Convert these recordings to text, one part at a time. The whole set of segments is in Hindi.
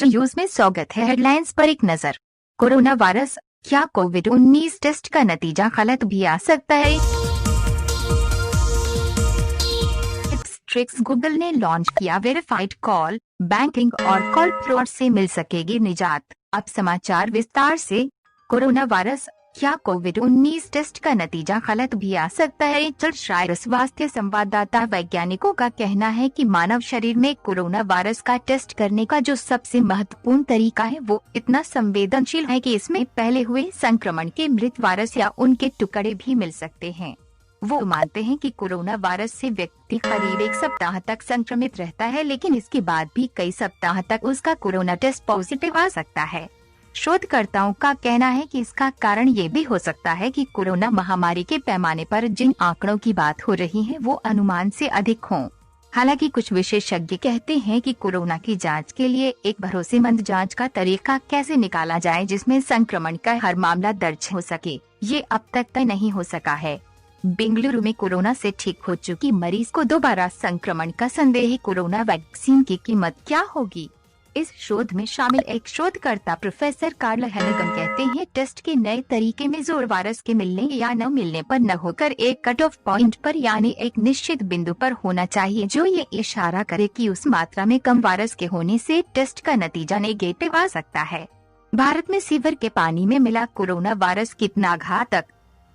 न्यूज में स्वागत है। हेडलाइंस पर एक नजर। कोरोना वायरस, क्या कोविड-19 टेस्ट का नतीजा गलत भी आ सकता है? ट्रिक्स। गूगल ने लॉन्च किया वेरीफाइड कॉल, बैंकिंग और कॉल फ्रॉड से मिल सकेगी निजात। अब समाचार विस्तार से। कोरोना वायरस, क्या कोविड-19 टेस्ट का नतीजा गलत भी आ सकता है? शायर स्वास्थ्य संवाददाता वैज्ञानिकों का कहना है कि मानव शरीर में कोरोना वायरस का टेस्ट करने का जो सबसे महत्वपूर्ण तरीका है वो इतना संवेदनशील है कि इसमें पहले हुए संक्रमण के मृत वायरस या उनके टुकड़े भी मिल सकते हैं। वो मानते हैं कि कोरोना वायरस से व्यक्ति करीब 1 सप्ताह तक संक्रमित रहता है, लेकिन इसके बाद भी कई सप्ताह तक उसका कोरोना टेस्ट पॉजिटिव आ सकता है। शोधकर्ताओं का कहना है कि इसका कारण ये भी हो सकता है कि कोरोना महामारी के पैमाने पर जिन आंकड़ों की बात हो रही है वो अनुमान से अधिक हों। हालांकि कुछ विशेषज्ञ कहते हैं कि कोरोना की जांच के लिए एक भरोसेमंद जांच का तरीका कैसे निकाला जाए जिसमें संक्रमण का हर मामला दर्ज हो सके, ये अब तक तय नहीं हो सका है। बेंगलुरु में कोरोना से ठीक हो चुकी मरीज को दोबारा संक्रमण का संदेह। कोरोना वैक्सीन की कीमत क्या होगी? इस शोध में शामिल एक शोधकर्ता प्रोफेसर कार्ल हेनेगन कहते हैं, टेस्ट के नए तरीके में जोर वायरस के मिलने या न मिलने पर न होकर एक कट ऑफ पॉइंट पर, यानी एक निश्चित बिंदु पर होना चाहिए जो ये इशारा करे कि उस मात्रा में कम वायरस के होने से टेस्ट का नतीजा नेगेटिव आ सकता है। भारत में सीवर के पानी में मिला कोरोना वायरस कितना घातक?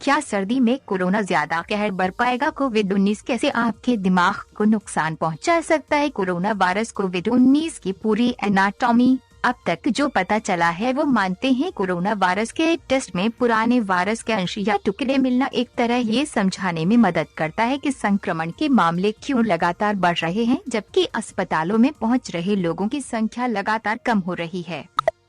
क्या सर्दी में कोरोना ज्यादा कहर बर पाएगा? कोविड-19 कैसे आपके दिमाग को नुकसान पहुंचा सकता है? कोरोना वायरस कोविड-19 की पूरी एनाटॉमी। अब तक जो पता चला है वो मानते हैं कोरोना वायरस के टेस्ट में पुराने वायरस के अंश या टुकड़े मिलना एक तरह ये समझाने में मदद करता है कि संक्रमण के मामले क्यों लगातार बढ़ रहे हैं जबकि अस्पतालों में पहुंच रहे लोगों की संख्या लगातार कम हो रही है।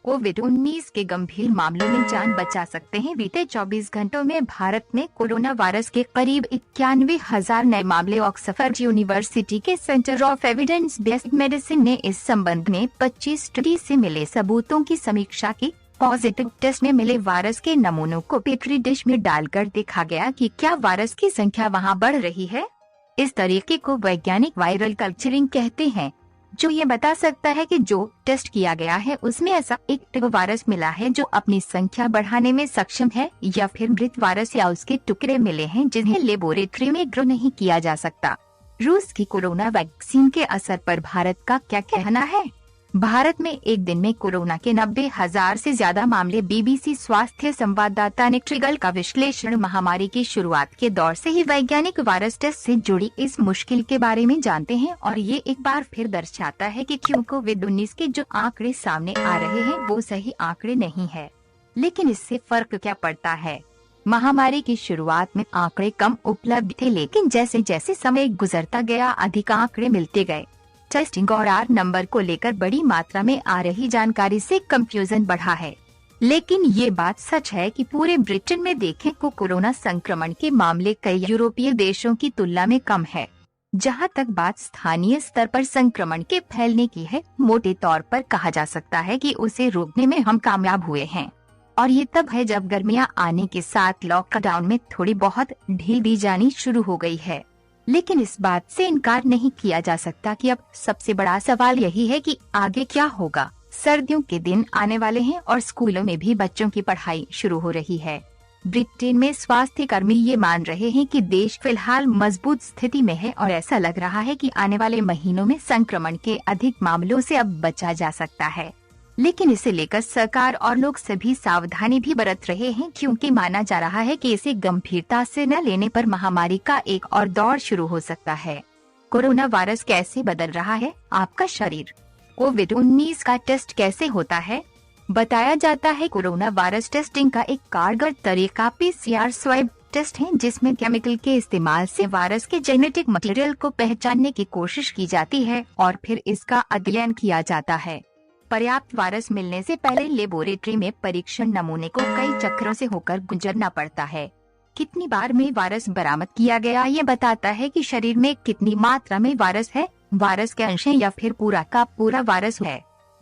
कोविड-19 के गंभीर मामलों में जान बचा सकते हैं। बीते 24 घंटों में भारत में कोरोना वायरस के करीब 91,000 नए मामले। ऑक्सफोर्ड यूनिवर्सिटी के centre of evidence based medicine ने इस संबंध में 25 स्टडी से मिले सबूतों की समीक्षा की। पॉजिटिव टेस्ट में मिले वायरस के नमूनों को पेट्री डिश में डालकर देखा गया कि क्या वायरस की संख्या वहां बढ़ रही है। इस तरीके को वैज्ञानिक वायरल कल्चरिंग कहते हैं, जो ये बता सकता है कि जो टेस्ट किया गया है उसमें ऐसा एक्टिव वायरस मिला है जो अपनी संख्या बढ़ाने में सक्षम है, या फिर मृत वायरस या उसके टुकड़े मिले हैं जिन्हें लेबोरेटरी में ग्रो नहीं किया जा सकता। रूस की कोरोना वैक्सीन के असर पर भारत का क्या कहना है? भारत में एक दिन में कोरोना के 90,000 से ज्यादा मामले। बीबीसी स्वास्थ्य संवाददाता ने ट्रिगल का विश्लेषण। महामारी की शुरुआत के दौर से ही वैज्ञानिक वायरस टेस्ट से जुड़ी इस मुश्किल के बारे में जानते हैं और ये एक बार फिर दर्शाता है कि क्यों कोविड-19 के जो आंकड़े सामने आ रहे हैं वो सही आंकड़े नहीं है। लेकिन इससे फर्क क्या पड़ता है? महामारी की शुरुआत में आंकड़े कम उपलब्ध थे, लेकिन जैसे जैसे समय गुजरता गया अधिक आंकड़े मिलते गए। टेस्टिंग और आर नंबर को लेकर बड़ी मात्रा में आ रही जानकारी से कंफ्यूजन बढ़ा है। लेकिन ये बात सच है कि पूरे ब्रिटेन में देखें तो कोरोना संक्रमण के मामले कई यूरोपीय देशों की तुलना में कम है। जहां तक बात स्थानीय स्तर पर संक्रमण के फैलने की है, मोटे तौर पर कहा जा सकता है कि उसे रोकने में हम कामयाब हुए हैं। और ये तब है जब गर्मियां आने के साथ लॉकडाउन में थोड़ी बहुत ढील दी जानी शुरू हो गई है। लेकिन इस बात से इनकार नहीं किया जा सकता कि अब सबसे बड़ा सवाल यही है कि आगे क्या होगा। सर्दियों के दिन आने वाले हैं और स्कूलों में भी बच्चों की पढ़ाई शुरू हो रही है। ब्रिटेन में स्वास्थ्य कर्मी ये मान रहे हैं कि देश फिलहाल मजबूत स्थिति में है और ऐसा लग रहा है कि आने वाले महीनों में संक्रमण के अधिक मामलों से अब बचा जा सकता है। लेकिन इसे लेकर सरकार और लोग सभी सावधानी भी बरत रहे हैं, क्योंकि माना जा रहा है कि इसे गंभीरता से न लेने पर महामारी का एक और दौर शुरू हो सकता है। कोरोना वायरस कैसे बदल रहा है आपका शरीर? कोविड-19 का टेस्ट कैसे होता है? बताया जाता है कोरोना वायरस टेस्टिंग का एक कारगर तरीका पीसीआर स्वैब टेस्ट है, जिसमें केमिकल के इस्तेमाल से वायरस के जेनेटिक मटेरियल को पहचानने की कोशिश की जाती है और फिर इसका अध्ययन किया जाता है। पर्याप्त वायरस मिलने से पहले लेबोरेटरी में परीक्षण नमूने को कई चक्रों से होकर गुजरना पड़ता है। कितनी बार में वायरस बरामद किया गया ये बताता है कि शरीर में कितनी मात्रा में वायरस है, वायरस के अंश या फिर पूरा का पूरा वायरस है।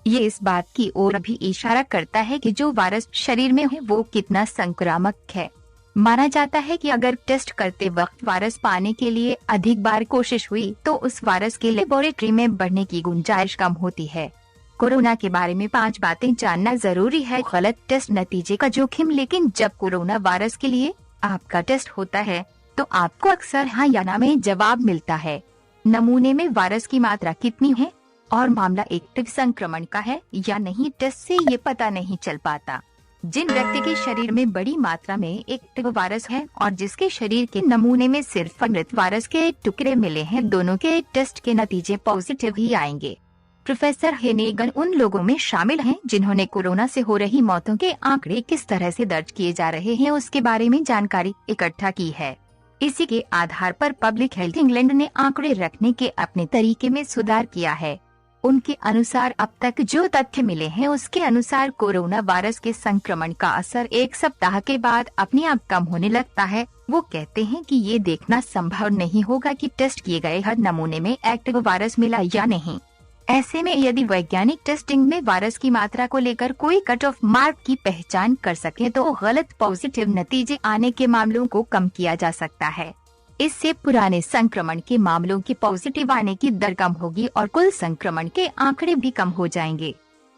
ये इस बात की ओर भी इशारा करता है कि जो वायरस शरीर में है वो कितना संक्रामक है। माना जाता है कि अगर टेस्ट करते वक्त वायरस पाने के लिए अधिक बार कोशिश हुई तो उस वायरस के लेबोरेटरी में बढ़ने की गुंजाइश कम होती है। कोरोना के बारे में 5 बातें जानना जरूरी है। गलत टेस्ट नतीजे का जोखिम। लेकिन जब कोरोना वायरस के लिए आपका टेस्ट होता है तो आपको अक्सर हाँ या ना में जवाब मिलता है। नमूने में वायरस की मात्रा कितनी है और मामला एक्टिव संक्रमण का है या नहीं, टेस्ट से ये पता नहीं चल पाता। जिन व्यक्ति के शरीर में बड़ी मात्रा में एक्टिव वायरस है और जिसके शरीर के नमूने में सिर्फ मृत वायरस के टुकड़े मिले हैं, दोनों के टेस्ट के नतीजे पॉजिटिव ही आएंगे। प्रोफेसर हेनेगन उन लोगों में शामिल हैं जिन्होंने कोरोना से हो रही मौतों के आंकड़े किस तरह से दर्ज किए जा रहे हैं उसके बारे में जानकारी इकट्ठा की है। इसी के आधार पर पब्लिक हेल्थ इंग्लैंड ने आंकड़े रखने के अपने तरीके में सुधार किया है। उनके अनुसार अब तक जो तथ्य मिले हैं उसके अनुसार कोरोना वायरस के संक्रमण का असर 1 सप्ताह के बाद अपने आप कम होने लगता है। वो कहते हैं कि ये देखना संभव नहीं होगा कि टेस्ट किए गए हर नमूने में एक्टिव वायरस मिला या नहीं। ऐसे में यदि वैज्ञानिक टेस्टिंग में वायरस की मात्रा को लेकर कोई कट ऑफ मार्क की पहचान कर सके तो गलत पॉजिटिव नतीजे आने के मामलों को कम किया जा सकता है। इससे पुराने संक्रमण के मामलों की पॉजिटिव आने की दर कम होगी और कुल संक्रमण के आंकड़े भी कम हो जाएंगे।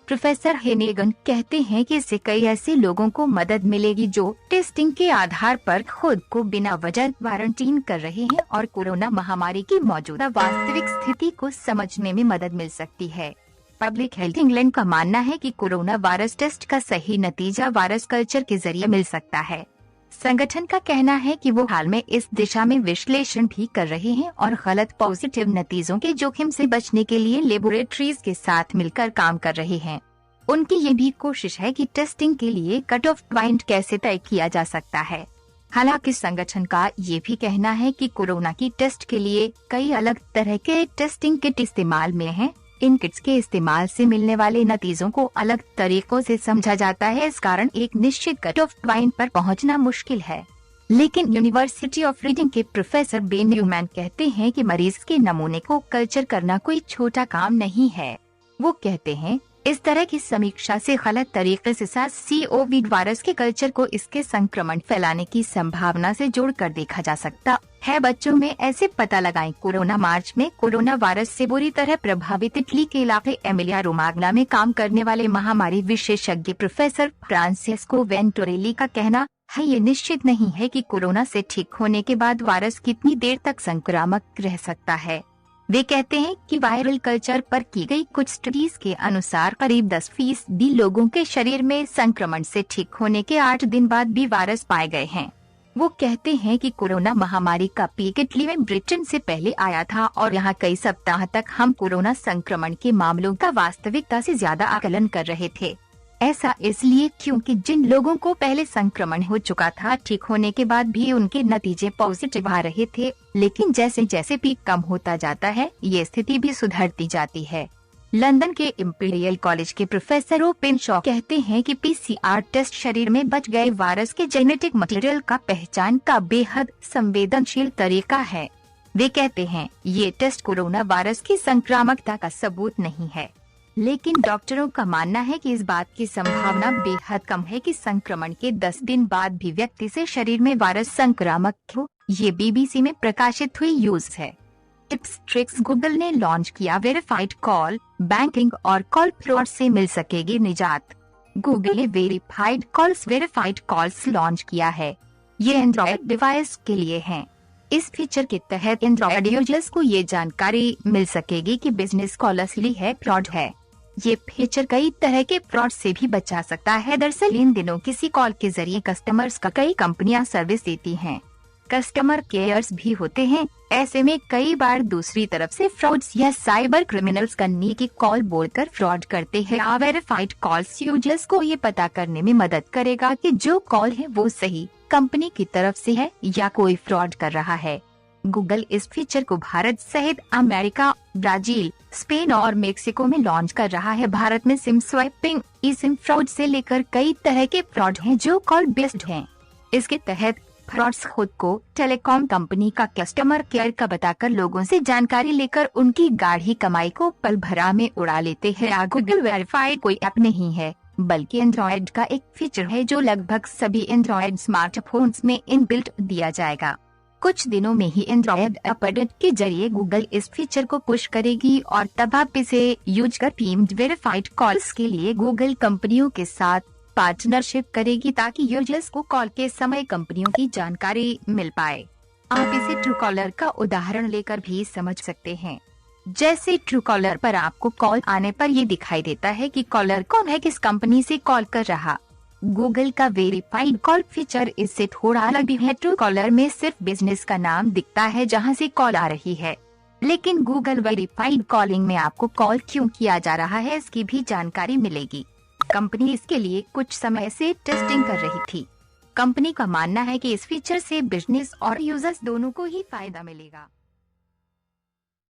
प्रोफेसर हेनेगन कहते हैं कि इससे कई ऐसे लोगों को मदद मिलेगी जो टेस्टिंग के आधार पर खुद को बिना वजह क्वारंटीन कर रहे हैं और कोरोना महामारी की मौजूदा वास्तविक स्थिति को समझने में मदद मिल सकती है। पब्लिक हेल्थ इंग्लैंड का मानना है कि कोरोना वायरस टेस्ट का सही नतीजा वायरस कल्चर के जरिए मिल सकता है। संगठन का कहना है कि वो हाल में इस दिशा में विश्लेषण भी कर रहे हैं और गलत पॉजिटिव नतीजों के जोखिम से बचने के लिए लेबोरेटरीज के साथ मिलकर काम कर रहे हैं। उनकी ये भी कोशिश है कि टेस्टिंग के लिए कट ऑफ पॉइंट कैसे तय किया जा सकता है। हालांकि संगठन का ये भी कहना है कि कोरोना की टेस्ट के लिए कई अलग तरह के टेस्टिंग किट इस्तेमाल में हैं। इन किट्स के इस्तेमाल से मिलने वाले नतीजों को अलग तरीकों से समझा जाता है, इस कारण एक निश्चित कट ऑफ पॉइंट पर पहुंचना मुश्किल है। लेकिन यूनिवर्सिटी ऑफ रीडिंग के प्रोफेसर बेन न्यूमैन कहते हैं कि मरीज के नमूने को कल्चर करना कोई छोटा काम नहीं है। वो कहते हैं इस तरह की समीक्षा से गलत तरीके से SARS-CoV वायरस के कल्चर को इसके संक्रमण फैलाने की संभावना से जोड़कर देखा जा सकता है। बच्चों में ऐसे पता लगाएं। कोरोना मार्च में कोरोना वायरस से बुरी तरह प्रभावित इटली के इलाके एमिलिया रोमाग्ना में काम करने वाले महामारी विशेषज्ञ प्रोफेसर फ्रांसेस्को वेंटोरेली का कहना है ये निश्चित नहीं है कि कोरोना से ठीक होने के बाद वायरस कितनी देर तक संक्रामक रह सकता है। वे कहते हैं कि वायरल कल्चर पर की गई कुछ स्टडीज के अनुसार करीब 10% लोगों के शरीर में संक्रमण से ठीक होने के 8 दिन बाद भी वायरस पाए गए हैं। वो कहते हैं कि कोरोना महामारी का पीक इटली में ब्रिटेन से पहले आया था और यहाँ कई सप्ताह तक हम कोरोना संक्रमण के मामलों का वास्तविकता से ज्यादा आकलन कर रहे थे। ऐसा इसलिए क्योंकि जिन लोगों को पहले संक्रमण हो चुका था, ठीक होने के बाद भी उनके नतीजे पॉजिटिव आ रहे थे। लेकिन जैसे जैसे पीक कम होता जाता है, ये स्थिति भी सुधरती जाती है। लंदन के इंपीरियल कॉलेज के प्रोफेसर ओपेन शॉ कहते हैं कि PCR टेस्ट शरीर में बच गए वायरस के जेनेटिक मटेरियल का पहचान का बेहद संवेदनशील तरीका है। वे कहते हैं ये टेस्ट कोरोना वायरस की संक्रामकता का सबूत नहीं है, लेकिन डॉक्टरों का मानना है कि इस बात की संभावना बेहद कम है कि संक्रमण के 10 दिन बाद भी व्यक्ति से शरीर में वायरस संक्रामक हो। ये BBC में प्रकाशित हुई न्यूज है। Tips tricks. गूगल ने लॉन्च किया वेरीफाइड कॉल, बैंकिंग और कॉल फ्रॉड से मिल सकेगी निजात। गूगल ने वेरीफाइड कॉल्स लॉन्च किया है। ये एंड्रॉयड डिवाइस के लिए है। इस फीचर के तहत एंड्रॉयड यूजर्स को ये जानकारी मिल सकेगी कि बिजनेस कॉल असली है, फ्रॉड है। ये फीचर कई तरह के फ्रॉड से भी बचा सकता है। दरअसल इन दिनों किसी कॉल के जरिए कस्टमर्स का कई कंपनियां सर्विस देती हैं। कस्टमर केयर्स भी होते हैं। ऐसे में कई बार दूसरी तरफ से फ्रॉड्स या साइबर क्रिमिनल्स करने की कॉल बोलकर फ्रॉड करते हैं। वेरीफाइड कॉल्स यूजर्स को ये पता करने में मदद करेगा कि जो कॉल है वो सही कंपनी की तरफ से है या कोई फ्रॉड कर रहा है। गूगल इस फीचर को भारत सहित अमेरिका, ब्राजील, स्पेन और मेक्सिको में लॉन्च कर रहा है। भारत में सिम स्वैपिंग, ई सिम फ्रॉड से लेकर कई तरह के फ्रॉड हैं जो कॉल बेस्ड हैं। इसके तहत फ्रॉड्स खुद को टेलीकॉम कंपनी का कस्टमर केयर का बताकर लोगों से जानकारी लेकर उनकी गाढ़ी कमाई को पल भरा में उड़ा लेते हैं। गूगल वेरीफाइड कोई ऐप नहीं है, बल्कि एंड्रॉयड का एक फीचर है जो लगभग सभी एंड्रॉयड स्मार्टफोन्स में इनबिल्ट दिया जाएगा। कुछ दिनों में ही एंड्रॉयड अपडेट के जरिए गूगल इस फीचर को पुश करेगी और तब आप इसे यूज कर टीम्ड वेरीफाइड कॉल्स के लिए गूगल कंपनियों के साथ पार्टनरशिप करेगी ताकि यूजर्स को कॉल के समय कंपनियों की जानकारी मिल पाए। आप इसे ट्रू कॉलर का उदाहरण लेकर भी समझ सकते हैं। जैसे ट्रू कॉलर पर आपको कॉल आने पर ये दिखाई देता है कि कॉलर कौन है, किस कंपनी से कॉल कर रहा। गूगल का वेरीफाइड कॉल फीचर इससे थोड़ा अलग भी है। ट्रू कॉलर में सिर्फ बिजनेस का नाम दिखता है जहां से कॉल आ रही है, लेकिन गूगल वेरीफाइड कॉलिंग में आपको कॉल क्यों किया जा रहा है इसकी भी जानकारी मिलेगी। कंपनी इसके लिए कुछ समय से टेस्टिंग कर रही थी। कंपनी का मानना है कि इस फीचर से बिजनेस और यूजर्स दोनों को ही फायदा मिलेगा।